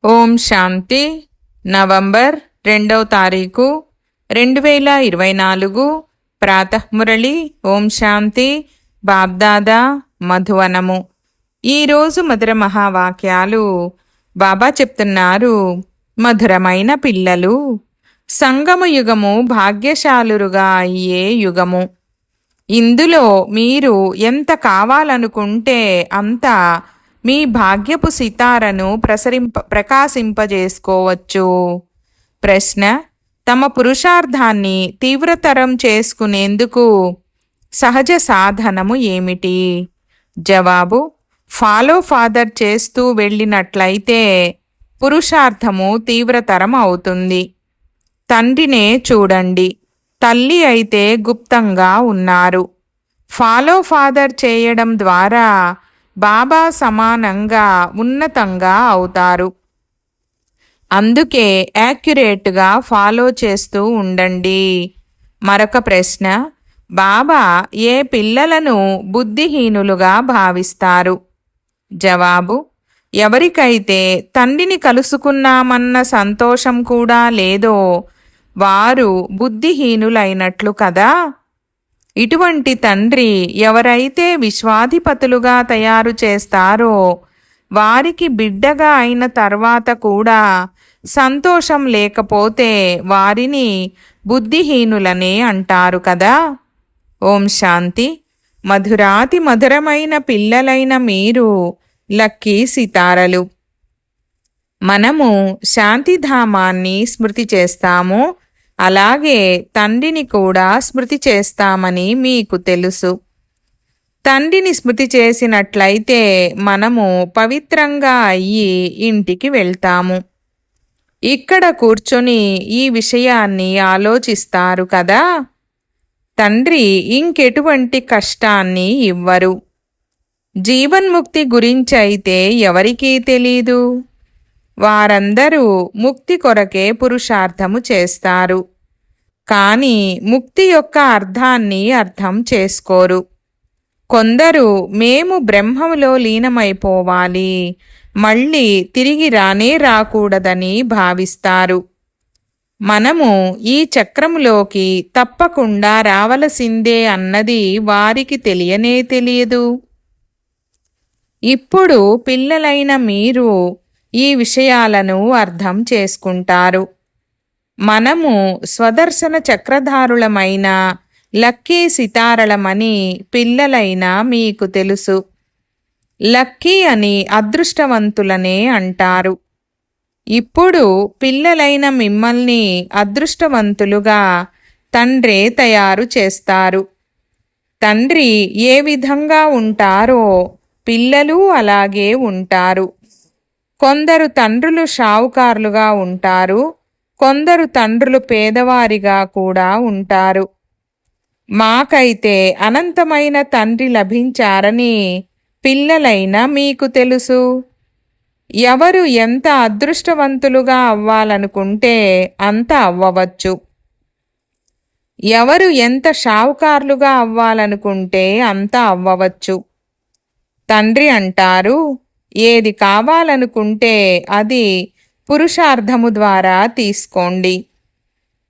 ఓం శాంతి. November 2వ తారీఖు 2024 ప్రాతఃమురళి. ఓం శాంతి. బాబ్దాదా మధువనము. ఈరోజు మధుర మహావాక్యాలు బాబా చెప్తున్నారు. మధురమైన పిల్లలు, సంగమ యుగము భాగ్యశాలురుగా అయ్యే యుగము. ఇందులో మీరు ఎంత కావాలనుకుంటే అంత మీ భాగ్యపు సితారను ప్రకాశింపజేసుకోవచ్చు. ప్రశ్న: తమ పురుషార్థాన్ని తీవ్రతరం చేసుకునేందుకు సహజ సాధనము ఏమిటి? జవాబు: ఫాలో ఫాదర్ చేస్తూ వెళ్ళినట్లయితే పురుషార్థము తీవ్రతరం అవుతుంది. తండ్రినే చూడండి, తల్లి అయితే గుప్తంగా ఉన్నారు. ఫాలో ఫాదర్ చేయడం ద్వారా బాబా సమానంగా ఉన్నతంగా అవుతారు. అందుకే యాక్యురేట్గా ఫాలో చేస్తూ ఉండండి. మరొక ప్రశ్న: బాబా ఏ పిల్లలను బుద్ధిహీనులుగా భావిస్తారు? జవాబు: ఎవరికైతే తండ్రిని కలుసుకున్నామన్న సంతోషం కూడా లేదో వారు బుద్ధిహీనులైనట్లు కదా. ఇటువంటి తండ్రి ఎవరైతే విశ్వాధిపతులుగా తయారు చేస్తారో వారికి బిడ్డగా అయిన తర్వాత కూడా సంతోషం లేకపోతే వారిని బుద్ధిహీనులనే అంటారు కదా. ఓం శాంతి. మధురాతి మధురమైన పిల్లలైన మీరు లక్కీ సితారలు. మనము శాంతిధామాన్ని స్మృతి చేస్తాము, అలాగే తండ్రిని కూడా స్మృతి చేస్తామని మీకు తెలుసు. తండ్రిని స్మృతి చేసినట్లయితే మనము పవిత్రంగా అయ్యి ఇంటికి వెళ్తాము. ఇక్కడ కూర్చొని ఈ విషయాన్ని ఆలోచిస్తారు కదా. తండ్రి ఇంకెటువంటి కష్టాన్ని ఇవ్వరు. జీవన్ముక్తి గురించి అయితే ఎవరికీ తెలీదు. వారందరూ ముక్తి కొరకే పురుషార్థము చేస్తారు, కానీ ముక్తి యొక్క అర్థాన్ని అర్థం చేసుకోరు. కొందరు మేము బ్రహ్మములో లీనమైపోవాలి, మళ్ళీ తిరిగి రాకూడదని భావిస్తారు. మనము ఈ చక్రములోకి తప్పకుండా రావలసిందే అన్నది వారికి తెలియదు. ఇప్పుడు పిల్లలైన మీరు ఈ విషయాలను అర్థం చేసుకుంటారు. మనము స్వదర్శన చక్రధారులమైన లక్కీ సితారలమని పిల్లలైన మీకు తెలుసు. లక్కీ అని అదృష్టవంతులనే అంటారు. ఇప్పుడు పిల్లలైన మిమ్మల్ని అదృష్టవంతులుగా తండ్రే తయారు చేస్తారు. తండ్రి ఏ విధంగా ఉంటారో పిల్లలు అలాగే ఉంటారు. కొందరు తండ్రులు షావుకారులుగా ఉంటారు, కొందరు తండ్రులు పేదవారిగా కూడా ఉంటారు. మాకైతే అనంతమైన తండ్రి లభించారని పిల్లలైన మీకు తెలుసు. ఎవరు ఎంత అదృష్టవంతులుగా అవ్వాలనుకుంటే అంత అవ్వవచ్చు. ఎవరు ఎంత షావుకారులుగా అవ్వాలనుకుంటే అంత అవ్వవచ్చు. తండ్రి అంటారు, ఏది కావాలనుకుంటే అది పురుషార్థము ద్వారా తీసుకోండి.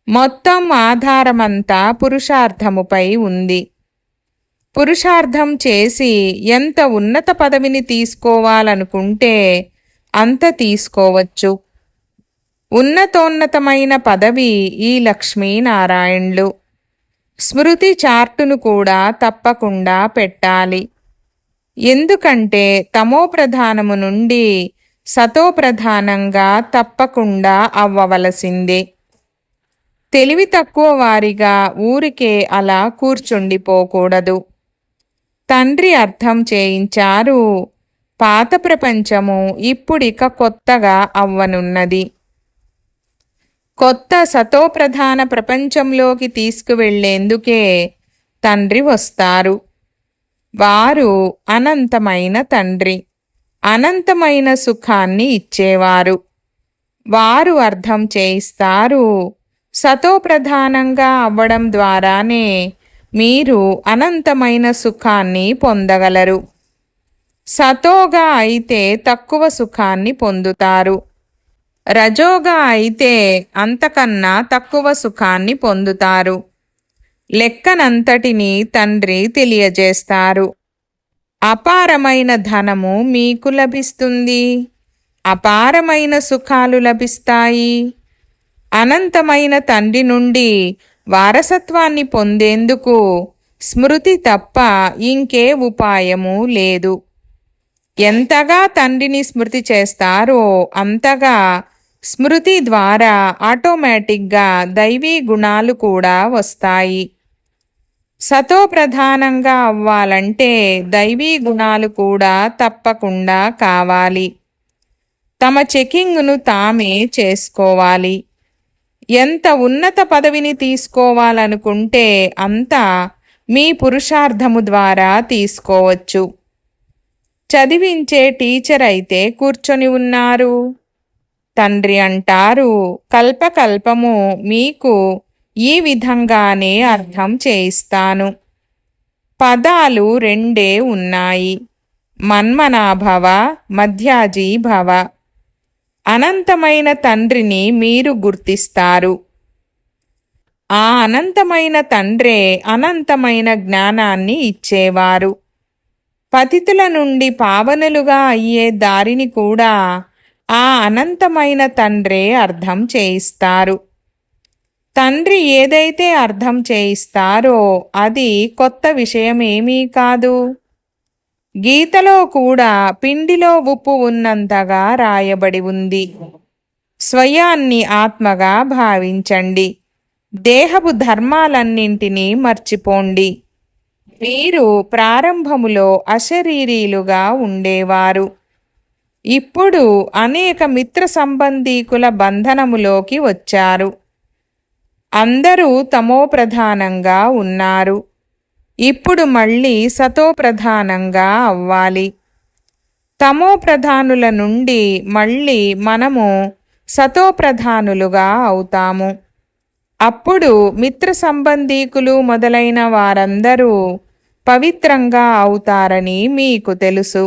మొత్తం ఆధారమంతా పురుషార్థముపై ఉంది. పురుషార్థం చేసి ఎంత ఉన్నత పదవిని తీసుకోవాలనుకుంటే అంత తీసుకోవచ్చు. ఉన్నతోన్నతమైన పదవి ఈ లక్ష్మీనారాయణులు. స్మృతి చార్టును కూడా తప్పకుండా పెట్టాలి. ఎందుకంటే తమో ప్రధానము నుండి సతో ప్రధానంగా తప్పకుండా అవ్వవలసిందే. తెలివి తక్కువ వారిగా ఊరికే అలా కూర్చుండిపోకూడదు. తండ్రి అర్థం చేయించారు, పాత ప్రపంచము ఇప్పుడిక కొత్తగా అవ్వనున్నది. కొత్త సతోప్రధాన ప్రపంచంలోకి తీసుకువెళ్లేందుకే తండ్రి వస్తారు. వారు అనంతమైన తండ్రి, అనంతమైన సుఖాన్ని ఇచ్చేవారు. వారు అర్థం చేయిస్తారు, సతోప్రధానంగా అవ్వడం ద్వారానే మీరు అనంతమైన సుఖాన్ని పొందగలరు. సతోగా అయితే తక్కువ సుఖాన్ని పొందుతారు. రజోగా అయితే అంతకన్నా తక్కువ సుఖాన్ని పొందుతారు. లెక్కనంతటినీ తండ్రి తెలియజేస్తారు. అపారమైన ధనము మీకు లభిస్తుంది. అపారమైన సుఖాలు లభిస్తాయి. అనంతమైన తండ్రి నుండి వారసత్వాన్ని పొందేందుకు స్మృతి తప్ప ఇంకే ఉపాయము లేదు. ఎంతగా తండ్రిని స్మృతి చేస్తారో అంతగా స్మృతి ద్వారా ఆటోమేటిక్గా దైవీ గుణాలు కూడా వస్తాయి. సతోప్రధానంగా అవ్వాలంటే దైవీ గుణాలు కూడా తప్పకుండా కావాలి. తమ చెకింగ్ను తామే చేసుకోవాలి. ఎంత ఉన్నత పదవిని తీసుకోవాలనుకుంటే అంత మీ పురుషార్థము ద్వారా తీసుకోవచ్చు. చదివించే టీచర్ అయితే కూర్చొని ఉన్నారు. తండ్రి అంటారు, కల్పకల్పము మీకు ఈ విధంగానే అర్థం చేయిస్తాను. పదాలు రెండే ఉన్నాయి, మన్మనాభవ, మధ్యాజీభవ. అనంతమైన తండ్రిని మీరు గుర్తిస్తారు. ఆ అనంతమైన తండ్రే అనంతమైన జ్ఞానాన్ని ఇచ్చేవారు. పతితుల నుండి పావనులుగా అయ్యే దారిని కూడా ఆ అనంతమైన తండ్రే అర్థం చేయిస్తారు. తండ్రి ఏదైతే అర్థం చేయిస్తారో అది కొత్త విషయమేమీ కాదు. గీతలో కూడా పిండిలో ఉప్పు ఉన్నంతగా రాయబడి ఉంది. స్వయాన్ని ఆత్మగా భావించండి. దేహపు ధర్మాలన్నింటినీ మర్చిపోండి. మీరు ప్రారంభములో అశరీరీలుగా ఉండేవారు. ఇప్పుడు అనేక మిత్ర సంబంధీకుల బంధనములోకి వచ్చారు. అందరూ తమోప్రధానంగా ఉన్నారు. ఇప్పుడు మళ్ళీ సతోప్రధానంగా అవ్వాలి. తమోప్రధానుల నుండి మళ్ళీ మనము సతోప్రధానులుగా అవుతాము. అప్పుడు మిత్ర సంబంధీకులు మొదలైన వారందరూ పవిత్రంగా అవుతారని మీకు తెలుసు.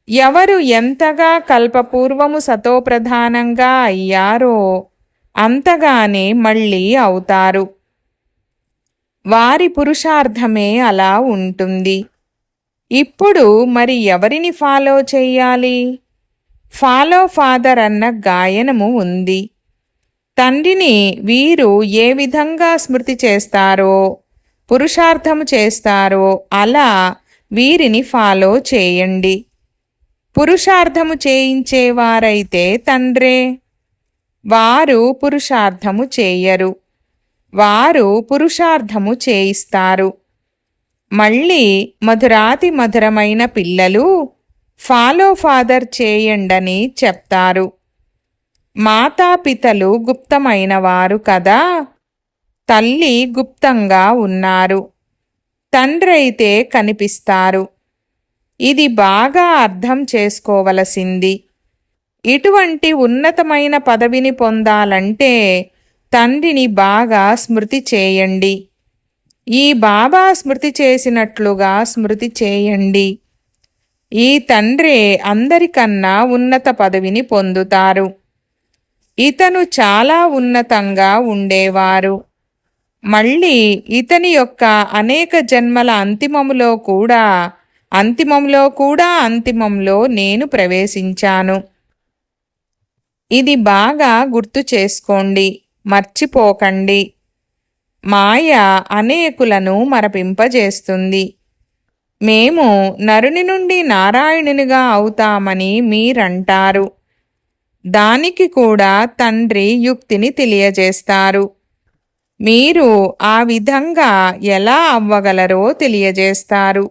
ఎవరు ఎంతగా కల్పపూర్వము సతోప్రధానంగా అయ్యారో అంతగానే మళ్ళీ అవుతారు. వారి పురుషార్థమే అలా ఉంటుంది. ఇప్పుడు మరి ఎవరిని ఫాలో చెయ్యాలి? ఫాలో ఫాదర్ అన్న గాయనము ఉంది. తండ్రిని వీరు ఏ విధంగా స్మృతి చేస్తారో, పురుషార్థము చేస్తారో అలా వీరిని ఫాలో చేయండి. పురుషార్థము చేయించేవారైతే తండ్రే. వారు పురుషార్థము చేయరు, వారు పురుషార్థము చేయిస్తారు. మళ్ళీ మధురాతి మధురమైన పిల్లలు ఫాలో ఫాదర్ చేయండని చెప్తారు. మాతాపితలు గుప్తమైన వారు కదా, తల్లి గుప్తంగా ఉన్నారు, తండ్రైతే కనిపిస్తారు. ఇది బాగా అర్థం చేసుకోవలసింది. ఇటువంటి ఉన్నతమైన పదవిని పొందాలంటే తండ్రిని బాగా స్మృతి చేయండి. ఈ బాబా స్మృతి చేసినట్లుగా స్మృతి చేయండి. ఈ తండ్రే అందరికన్నా ఉన్నత పదవిని పొందుతారు. ఇతను చాలా ఉన్నతంగా ఉండేవారు. మళ్ళీ ఇతని యొక్క అనేక జన్మల అంతిమములో అంతిమంలో నేను ప్రవేశించాను. ఇది బాగా గుర్తు చేసుకోండి, మర్చిపోకండి. మాయ అనేకులను మరపింపజేస్తుంది. మేము నరుని నుండి నారాయణునిగా అవుతామని మీరంటారు. దానికి కూడా తండ్రి యుక్తిని తెలియజేస్తారు. మీరు ఆ విధంగా ఎలా అవ్వగలరో తెలియజేస్తారు.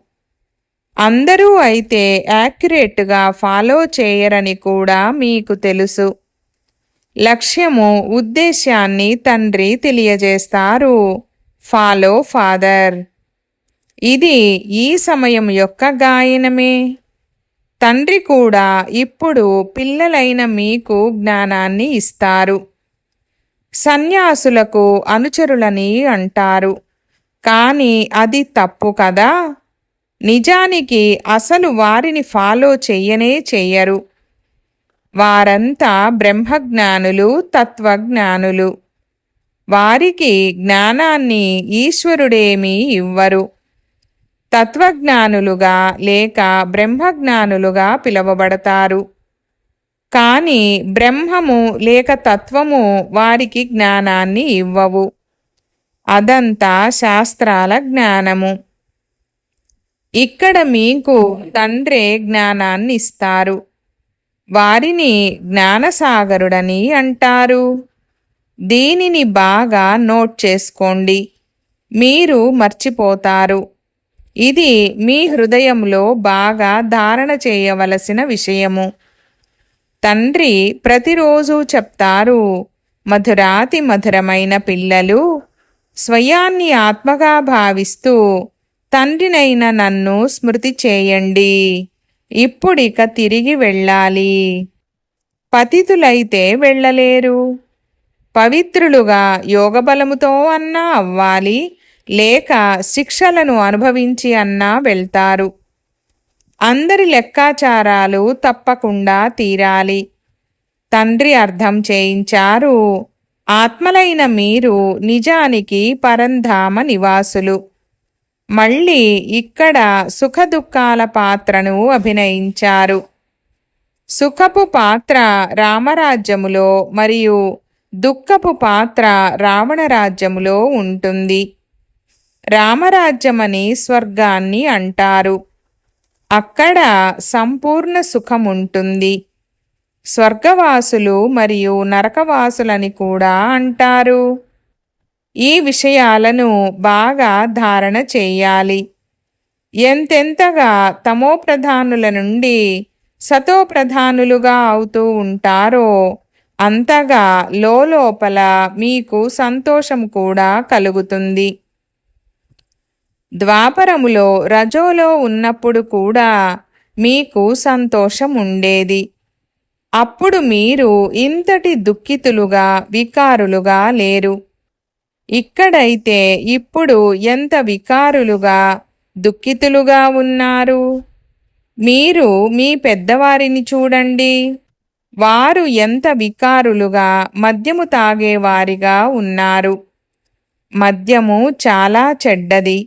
అందరూ అయితే యాక్యురేట్గా ఫాలో చేయరని కూడా మీకు తెలుసు. లక్ష్యము, ఉద్దేశ్యాన్ని తండ్రి తెలియజేస్తారు. Follow father. ఇది ఈ సమయం యొక్క గాయనమే. తండ్రి కూడా ఇప్పుడు పిల్లలైన మీకు జ్ఞానాన్ని ఇస్తారు. సన్యాసులకు అనుచరులని అంటారు, కానీ అది తప్పు కదా. నిజానికి అసలు వారిని ఫాలో చెయ్యనే చెయ్యరు. వారంతా బ్రహ్మజ్ఞానులు, తత్వజ్ఞానులు. వారికి జ్ఞానాన్ని ఈశ్వరుడేమీ ఇవ్వరు. తత్వజ్ఞానులుగా లేక బ్రహ్మజ్ఞానులుగా పిలువబడతారు. కానీ బ్రహ్మము లేక తత్వము వారికి జ్ఞానాన్ని ఇవ్వవు. అదంతా శాస్త్రాల జ్ఞానము. ఇక్కడ మీకు తండ్రే జ్ఞానాన్ని ఇస్తారు. వారిని జ్ఞానసాగరుడని అంటారు. దీనిని బాగా నోట్ చేసుకోండి, మీరు మర్చిపోతారు. ఇది మీ హృదయంలో బాగా ధారణ చేయవలసిన విషయము. తండ్రి ప్రతిరోజు చెప్తారు, మధురాతి మధురమైన పిల్లలు, స్వయాన్ని ఆత్మగా భావిస్తూ తండ్రినైన నన్ను స్మృతి చేయండి. ఇప్పుడిక తిరిగి వెళ్ళాలి. పతితులైతే వెళ్ళలేరు. పవిత్రులుగా యోగబలముతో అన్నా అవ్వాలి, లేక శిక్షలను అనుభవించి అన్నా వెళ్తారు. అందరి లెక్కాచారాలు తప్పకుండా తీరాలి. తండ్రి అర్థం చేయించారు, ఆత్మలైన మీరు నిజానికి పరంధామ నివాసులు. మళ్ళీ ఇక్కడ సుఖదుఖాల పాత్రను అభినయించారు. సుఖపు పాత్ర రామరాజ్యములో మరియు దుఃఖపు పాత్ర రావణరాజ్యములో ఉంటుంది. రామరాజ్యమని స్వర్గాన్ని అంటారు. అక్కడ సంపూర్ణ సుఖముంటుంది. స్వర్గవాసులు మరియు నరకవాసులని కూడా అంటారు. ఈ విషయాలను బాగా ధారణ చేయాలి. ఎంతెంతగా తమోప్రధానుల నుండి సతోప్రధానులుగా అవుతూ ఉంటారో అంతగా లోపల మీకు సంతోషం కూడా కలుగుతుంది. ద్వాపరములో రజోలో ఉన్నప్పుడు కూడా మీకు సంతోషం ఉండేది. అప్పుడు మీరు ఇంతటి దుఃఖితులుగా వికారులుగా లేరు. ఇక్కడైతే ఇప్పుడు ఎంత వికారులుగా దుఃఖితులుగా ఉన్నారు. మీరు మీ పెద్దవారిని చూడండి, వారు ఎంత వికారులుగా మద్యము తాగేవారిగా ఉన్నారు. మద్యము చాలా చెడ్డది.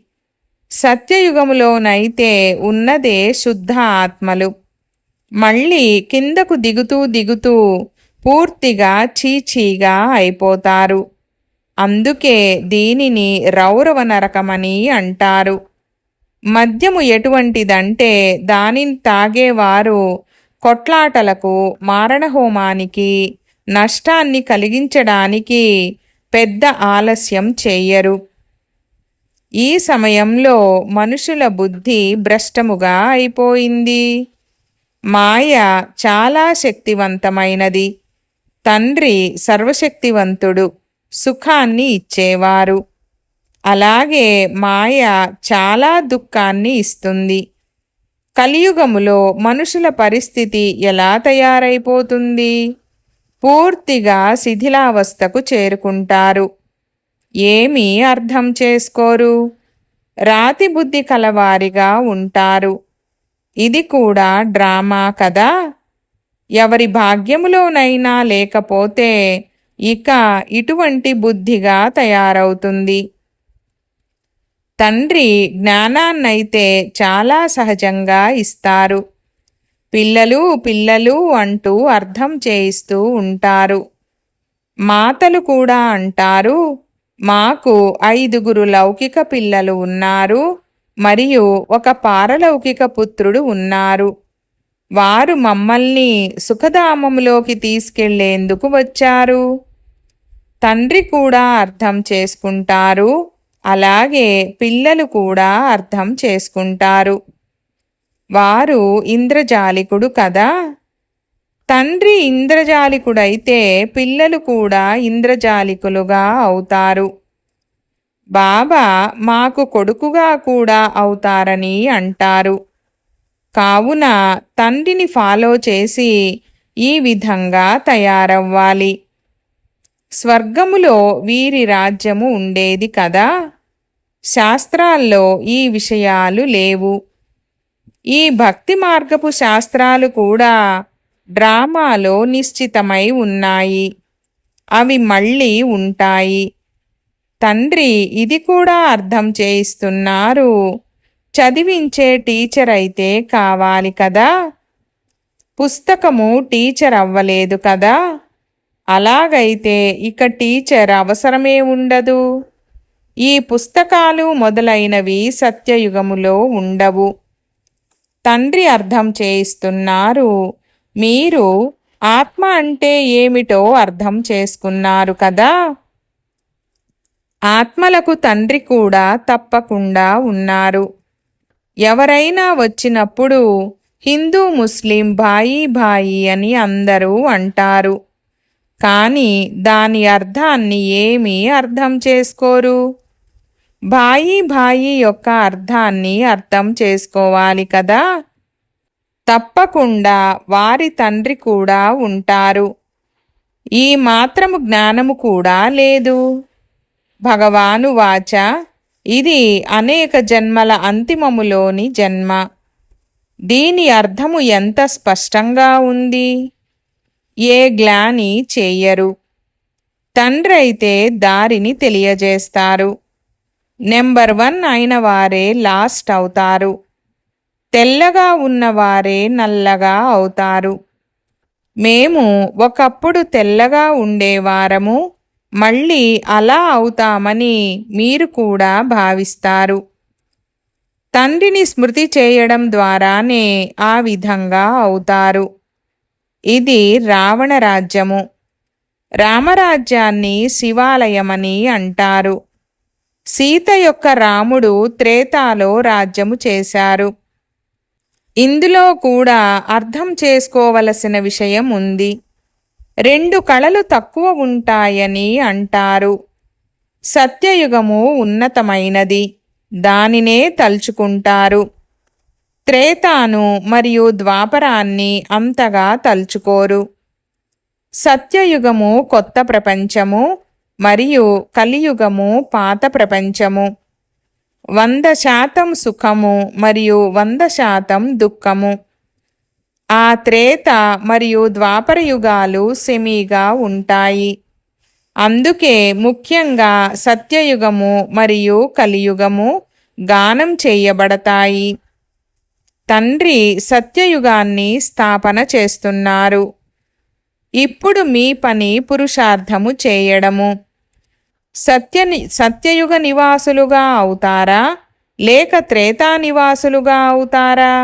సత్యయుగములోనైతే ఉన్నదే శుద్ధ ఆత్మలు. మళ్ళీ కిందకు దిగుతూ దిగుతూ పూర్తిగా చీచీగా అయిపోతారు. అందుకే దీనిని రౌరవ నరకమని అంటారు. మద్యము ఎటువంటిదంటే దానిని తాగేవారు కొట్లాటలకు, మారణహోమానికి, నష్టాన్ని కలిగించడానికి పెద్ద ఆలస్యం చెయ్యరు. ఈ సమయంలో మనుషుల బుద్ధి భ్రష్టముగా అయిపోయింది. మాయ చాలా శక్తివంతమైనది. తండ్రి సర్వశక్తివంతుడు, సుఖాన్ని ఇచ్చేవారు. అలాగే మాయ చాలా దుఃఖాన్ని ఇస్తుంది. కలియుగములో మనుషుల పరిస్థితి ఎలా తయారైపోతుంది? పూర్తిగా శిథిలావస్థకు చేరుకుంటారు. ఏమీ అర్థం చేసుకోరు. రాతి బుద్ధి కలవారిగా ఉంటారు. ఇది కూడా డ్రామా కదా. ఎవరి భాగ్యములోనైనా లేకపోతే ఇక ఇటువంటి బుద్ధిగా తయారవుతుంది. తండ్రి జ్ఞానాన్నైతే చాలా సహజంగా ఇస్తారు. పిల్లలు పిల్లలు అంటూ అర్థం చేయిస్తూ ఉంటారు. మాతలు కూడా అంటారు, మాకు 5 లౌకిక పిల్లలు ఉన్నారు మరియు ఒక పారలౌకిక పుత్రుడు ఉన్నారు. వారు మమ్మల్ని సుఖధామంలోకి తీసుకెళ్లేందుకు వచ్చారు. తండ్రి కూడా అర్థం చేసుకుంటారు. అలాగే పిల్లలు కూడా అర్థం చేసుకుంటారు. వారు ఇంద్రజాలికుడు కదా. తండ్రి ఇంద్రజాలికుడైతే పిల్లలు కూడా ఇంద్రజాలికులుగా అవుతారు. బాబా మాకు కొడుకుగా కూడా అవుతారని అంటారు. కావున తండ్రిని ఫాలో చేసి ఈ విధంగా తయారవ్వాలి. స్వర్గములో వీరి రాజ్యము ఉండేది కదా. శాస్త్రాల్లో ఈ విషయాలు లేవు. ఈ భక్తి మార్గపు శాస్త్రాలు కూడా డ్రామాలో నిశ్చితమై ఉన్నాయి. అవి మళ్ళీ ఉంటాయి. తండ్రి ఇది కూడా అర్థం చేయిస్తున్నారు. చదివించే టీచర్ అయితే కావాలి కదా. పుస్తకము టీచర్ అవ్వలేదు కదా. అలాగైతే ఇక టీచర్ అవసరమే ఉండదు. ఈ పుస్తకాలు మొదలైనవి సత్యయుగములో ఉండవు. తండ్రి అర్థం చేయిస్తున్నారు. మీరు ఆత్మ అంటే ఏమిటో అర్థం చేసుకున్నారు కదా. ఆత్మలకు తండ్రి కూడా తప్పకుండా ఉన్నారు. ఎవరైనా వచ్చినప్పుడు హిందూ ముస్లిం భాయి భాయి అని అందరూ అంటారు. కానీ దాని అర్థాన్ని ఏమీ అర్థం చేసుకోరు. భాయి భాయి యొక్క అర్థాన్ని అర్థం చేసుకోవాలి కదా. తప్పకుండా వారి తండ్రి కూడా ఉంటారు. ఈ మాత్రము జ్ఞానము కూడా లేదు. భగవాను వాచ, ఇది అనేక జన్మల అంతిమములోని జన్మ. దీని అర్థము ఎంత స్పష్టంగా ఉంది. ఏ గ్లాని చెయ్యరు. తండ్రైతే దారిని తెలియజేస్తారు. నెంబర్ 1 అయిన వారే లాస్ట్ అవుతారు. తెల్లగా ఉన్నవారే నల్లగా అవుతారు. మేము ఒకప్పుడు తెల్లగా ఉండేవారము, మళ్ళీ అలా అవుతామని మీరు కూడా భావిస్తారు. తండ్రిని స్మృతి చేయడం ద్వారానే ఆ విధంగా అవుతారు. ఇది రావణ రాజ్యము. రామరాజ్యాన్ని శివాలయమని అంటారు. సీత యొక్క రాముడు త్రేతాలో రాజ్యము చేశారు. ఇందులో కూడా అర్థం చేసుకోవలసిన విషయం ఉంది. 2 కళలు తక్కువ ఉంటాయని అంటారు. సత్యయుగము ఉన్నతమైనది, దానినే తలుచుకుంటారు. త్రేతాను మరియు ద్వాపరాన్ని అంతగా తలుచుకోరు. సత్యయుగము కొత్త ప్రపంచము మరియు కలియుగము పాత ప్రపంచము. 100% సుఖము మరియు 100% దుఃఖము. ఆ త్రేత మరియు ద్వాపర యుగాలు సెమీగా ఉంటాయి. అందుకే ముఖ్యంగా సత్యయుగము మరియు కలియుగము గానం చేయబడతాయి. తండ్రి సత్యయుగాన్ని స్థాపన చేస్తున్నారు. ఇప్పుడు మీ పని పురుషార్థము చేయడము. సత్యయుగ నివాసులుగా అవుతారా లేక త్రేతా నివాసులుగా అవుతారా?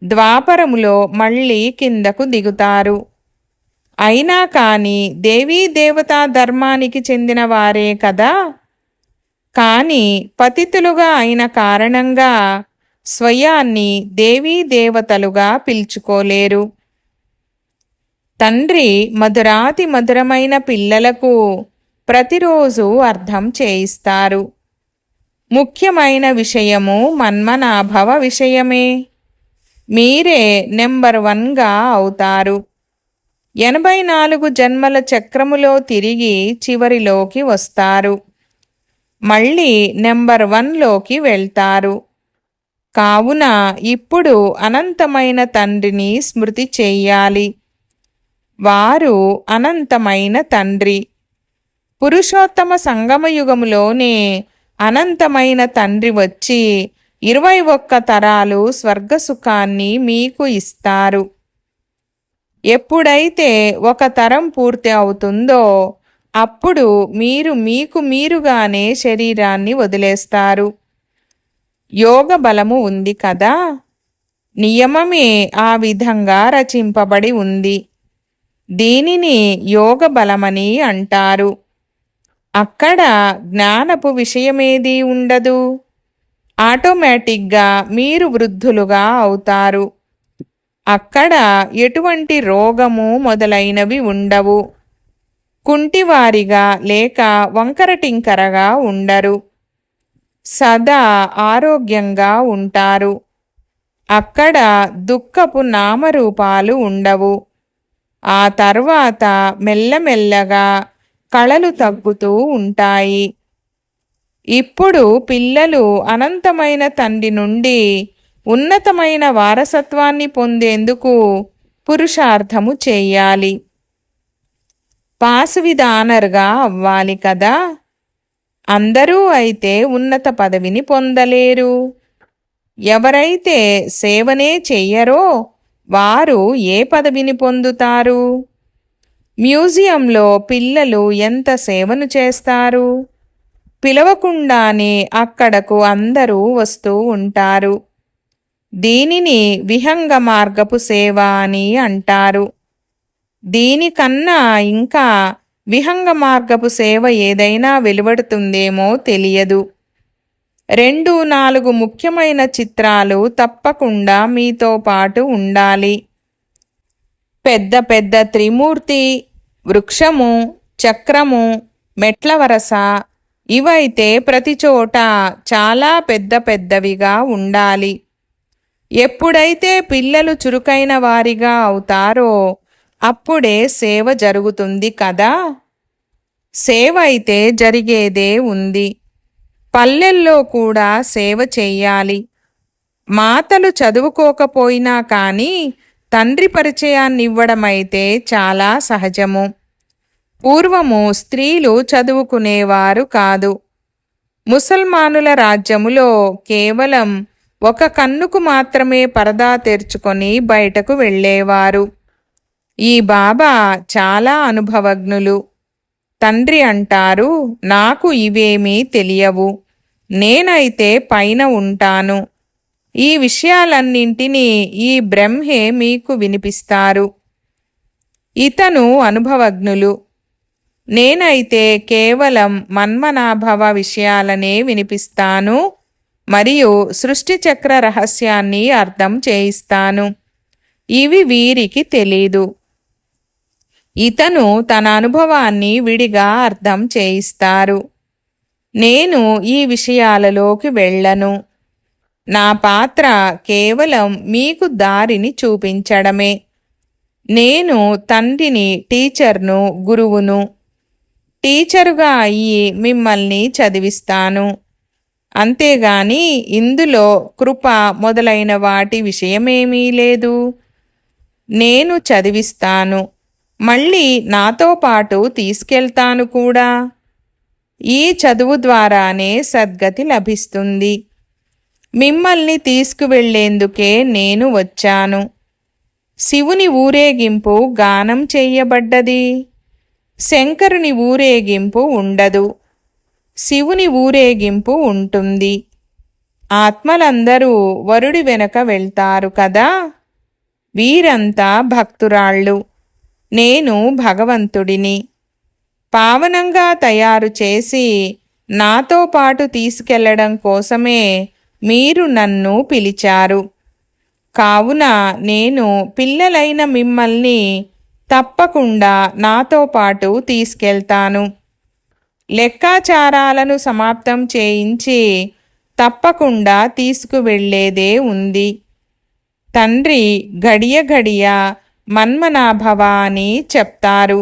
ద్వాపరములో మళ్ళీ కిందకు దిగుతారు. అయినా కానీ దేవీ దేవతా ధర్మానికి చెందిన వారే కదా. కానీ పతితులుగా అయిన కారణంగా స్వయాన్ని దేవీ దేవతలుగా పిలుచుకోలేరు. తండ్రి మధురాతి మధురమైన పిల్లలకు ప్రతిరోజు అర్థం చేయిస్తారు. ముఖ్యమైన విషయము మన్మనాభవ విషయమే. మీరే నెంబర్ 1గా అవుతారు. 84 జన్మల చక్రములో తిరిగి చివరిలోకి వస్తారు. మళ్ళీ నెంబర్ 1లోకి వెళ్తారు. కావున ఇప్పుడు అనంతమైన తండ్రిని స్మృతి చెయ్యాలి. వారు అనంతమైన తండ్రి. పురుషోత్తమ సంగమయుగములోనే అనంతమైన తండ్రి వచ్చి 21 తరాలు స్వర్గసుఖాన్ని మీకు ఇస్తారు. ఎప్పుడైతే 1 తరం పూర్తి అవుతుందో అప్పుడు మీరు మీకు మీరుగానే శరీరాన్ని వదిలేస్తారు. యోగ బలము ఉంది కదా. నియమమే ఆ విధంగా రచింపబడి ఉంది. దీనిని యోగ బలమని అంటారు. అక్కడ జ్ఞానపు విషయమేదీ ఉండదు. ఆటోమేటిక్గా మీరు వృద్ధులుగా అవుతారు. అక్కడ ఎటువంటి రోగము మొదలైనవి ఉండవు. కుంటివారిగా లేక వంకరటింకరగా ఉండరు. సదా ఆరోగ్యంగా ఉంటారు. అక్కడ దుఃఖపు నామరూపాలు ఉండవు. ఆ తర్వాత మెల్లమెల్లగా కళలు తగ్గుతూ ఉంటాయి. ఇప్పుడు పిల్లలు అనంతమైన తండ్రి నుండి ఉన్నతమైన వారసత్వాన్ని పొందేందుకు పురుషార్థము చెయ్యాలి. పాస్ విత్ ఆనర్గా అవ్వాలి కదా. అందరూ అయితే ఉన్నత పదవిని పొందలేరు. ఎవరైతే సేవనే చెయ్యరో వారు ఏ పదవిని పొందుతారు? మ్యూజియంలో పిల్లలు ఎంత సేవను చేస్తారు. పిలవకుండానే అక్కడకు అందరూ వస్తూ ఉంటారు. దీనిని విహంగ మార్గపు సేవ అని అంటారు. దీనికన్నా ఇంకా విహంగ మార్గపు సేవ ఏదైనా వెలువడుతుందేమో తెలియదు. 2-4 ముఖ్యమైన చిత్రాలు తప్పకుండా మీతో పాటు ఉండాలి. పెద్ద పెద్ద త్రిమూర్తి, వృక్షము, చక్రము, మెట్ల వరస ఇవైతే ప్రతి చోట చాలా పెద్ద పెద్దవిగా ఉండాలి. ఎప్పుడైతే పిల్లలు చురుకైన వారిగా అవుతారో అప్పుడే సేవ జరుగుతుంది కదా. సేవ అయితే జరిగేదే ఉంది. పల్లెల్లో కూడా సేవ చెయ్యాలి. మాతలు చదువుకోకపోయినా కానీ తండ్రి పరిచయాన్నివ్వడమైతే చాలా సహజము. పూర్వము స్త్రీలు చదువుకునేవారు కాదు. ముసల్మానుల రాజ్యములో కేవలం ఒక కన్నుకు మాత్రమే పరదా తెరుచుకొని బయటకు వెళ్ళేవారు. ఈ బాబా చాలా అనుభవజ్ఞులు. తండ్రి అంటారు, నాకు ఇవేమీ తెలియవు, నేనైతే పైన ఉంటాను. ఈ విషయాలన్నింటినీ ఈ బ్రహ్మే మీకు వినిపిస్తారు. ఇతను అనుభవజ్ఞులు. నేనైతే కేవలం మన్మనాభవ విషయాలనే వినిపిస్తాను మరియు సృష్టి చక్ర రహస్యాన్ని అర్థం చేయిస్తాను. ఇవి వీరికి తెలీదు. ఇతను తన అనుభవాన్ని విడిగా అర్థం చేయిస్తారు. నేను ఈ విషయాలలోకి వెళ్ళను. నా పాత్ర కేవలం మీకు దారిని చూపించడమే. నేను తండ్రిని, టీచర్ను, గురువును. టీచరుగా అయ్యి మిమ్మల్ని చదివిస్తాను. అంతేగాని ఇందులో కృప మొదలైన వాటి విషయమేమీ లేదు. నేను చదివిస్తాను, మళ్ళీ నాతో పాటు తీసుకెళ్తాను కూడా. ఈ చదువు ద్వారానే సద్గతి లభిస్తుంది. మిమ్మల్ని తీసుకువెళ్లేందుకే నేను వచ్చాను. శివుని ఊరేగింపు గానం చెయ్యబడ్డది. శంకరుని ఊరేగింపు ఉండదు. శివుని ఊరేగింపు ఉంటుంది. ఆత్మలందరూ వరుడి వెనక వెళ్తారు కదా. వీరంతా భక్తురాళ్ళు. నేను భగవంతుడిని. పావనంగా తయారు చేసి నాతో పాటు తీసుకెళ్లడం కోసమే మీరు నన్ను పిలిచారు. కావున నేను పిల్లలైన మిమ్మల్ని తప్పకుండా నాతో పాటు తీసుకెళ్తాను. లెక్కాచారాలను సమాప్తం చేయించి తప్పకుండా తీసుకువెళ్లేదే ఉంది. తండ్రి గడియ గడియ మన్మనాభవ అని చెప్తారు.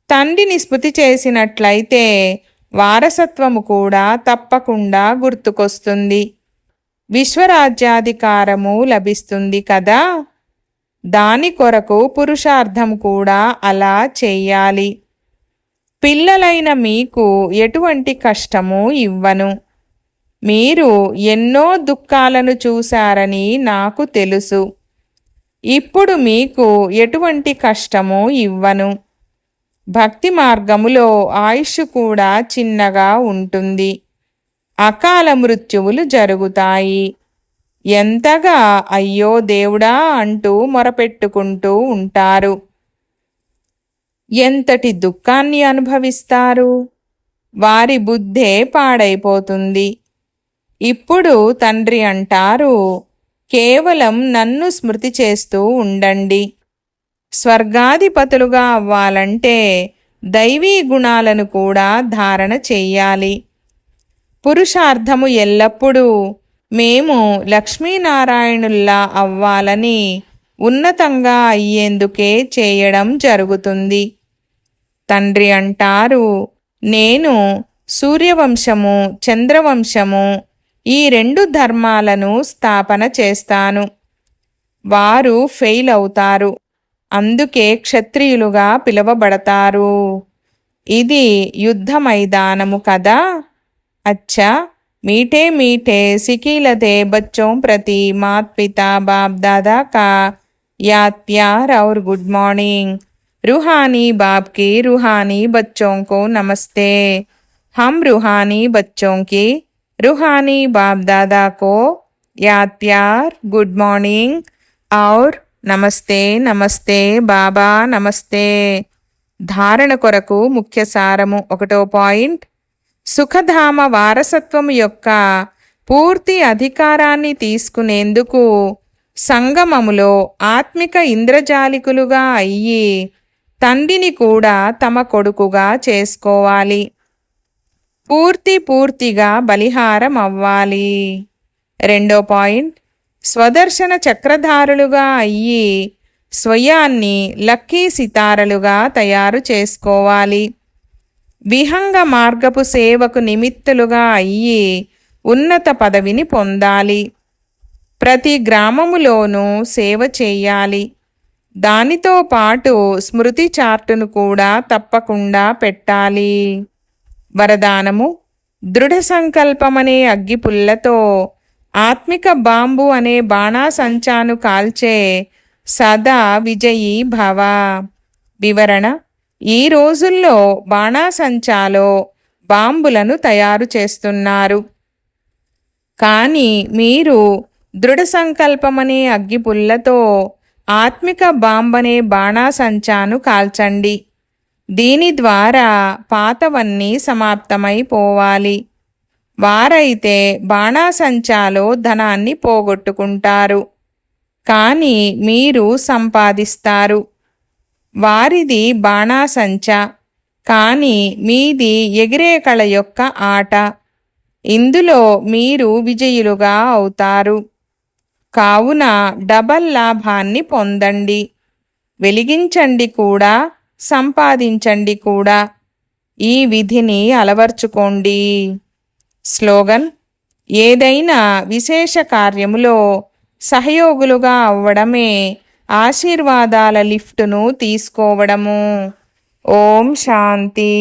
తండ్రిని స్మృతి చేసినట్లయితే వారసత్వము కూడా తప్పకుండా గుర్తుకొస్తుంది. విశ్వరాజ్యాధికారము లభిస్తుంది కదా. దాని కొరకు పురుషార్థం కూడా అలా చెయ్యాలి. పిల్లలైన మీకు ఎటువంటి కష్టము ఇవ్వను. మీరు ఎన్నో దుఃఖాలను చూశారని నాకు తెలుసు. ఇప్పుడు మీకు ఎటువంటి కష్టము ఇవ్వను. భక్తి మార్గములో ఆయుష్ కూడా చిన్నగా ఉంటుంది. అకాల మృత్యువులు జరుగుతాయి. ఎంతగా అయ్యో దేవుడా అంటూ మొరపెట్టుకుంటూ ఉంటారు. ఎంతటి దుఃఖాన్ని అనుభవిస్తారు. వారి బుద్ధే పాడైపోతుంది. ఇప్పుడు తండ్రి అంటారు, కేవలం నన్ను స్మృతి చేస్తూ ఉండండి. స్వర్గాధిపతులుగా అవ్వాలంటే దైవీ గుణాలను కూడా ధారణ చెయ్యాలి. పురుషార్థము ఎల్లప్పుడూ మేము లక్ష్మీనారాయణుల్లా అవ్వాలని ఉన్నతంగా అయ్యేందుకే చేయడం జరుగుతుంది. తండ్రి అంటారు, నేను సూర్యవంశము, చంద్రవంశము ఈ 2 ధర్మాలను స్థాపన చేస్తాను. వారు ఫెయిల్ అవుతారు. అందుకే క్షత్రియులుగా పిలువబడతారు. ఇది యుద్ధ మైదానము కదా. అచ్చా, मीठे मीठे सिकीलते बच्चों प्रति मात पिता बाप दादा का याद प्यार और गुड मॉर्निंग। रूहानी बाप की रूहानी बच्चों को नमस्ते। हम रूहानी बच्चों की रूहानी बाप दादा को याद प्यार गुड मॉर्निंग और నమస్తే నమస్తే బాబా నమస్తే. ధారణ కొరకు ముఖ్య సారము. 1వ పాయింట్, సుఖధామ వారసత్వము యొక్క పూర్తి అధికారాన్ని తీసుకునేందుకు సంగమములో ఆత్మిక ఇంద్రజాలికులుగా అయ్యి తండ్రిని కూడా తమ కొడుకుగా చేసుకోవాలి. పూర్తిగా బలిహారం అవ్వాలి. 2వ పాయింట్, స్వదర్శన చక్రధారులుగా అయ్యి స్వయాన్ని లక్కీ సితారలుగా తయారు చేసుకోవాలి. విహంగ మార్గపు సేవకు నిమిత్తులుగా అయ్యి ఉన్నత పదవిని పొందాలి. ప్రతి గ్రామములోనూ సేవ చేయాలి. దానితో పాటు స్మృతి చార్టును కూడా తప్పకుండా పెట్టాలి. వరదానము: దృఢ సంకల్పమనే అగ్గిపుల్లతో ఆత్మిక బాంబు అనే బాణాసంచాను కాల్చే సదా విజయీ భవ. వివరణ: ఈ రోజుల్లో బాణాసంచాలో బాంబులను తయారు చేస్తున్నారు. కానీ మీరు దృఢ సంకల్పమనే అగ్గిపుల్లతో ఆత్మిక బాంబనే బాణాసంచాను కాల్చండి. దీని ద్వారా పాతవన్నీ సమాప్తమైపోవాలి. వారైతే బాణాసంచాలో ధనాన్ని పోగొట్టుకుంటారు, కానీ మీరు సంపాదిస్తారు. వారిది బాణాసంచా, కానీ మీది ఎగిరే కళ యొక్క ఆట. ఇందులో మీరు విజయులుగా అవుతారు. కావున డబల్ లాభాన్ని పొందండి. వెలిగించండి కూడా, సంపాదించండి కూడా. ఈ విధిని అలవర్చుకోండి. స్లోగన్: ఏదైనా విశేష కార్యములో సహయోగులుగా అవ్వడమే ఆశీర్వాదాల లిఫ్టును తీసుకోవడము. ఓం శాంతి.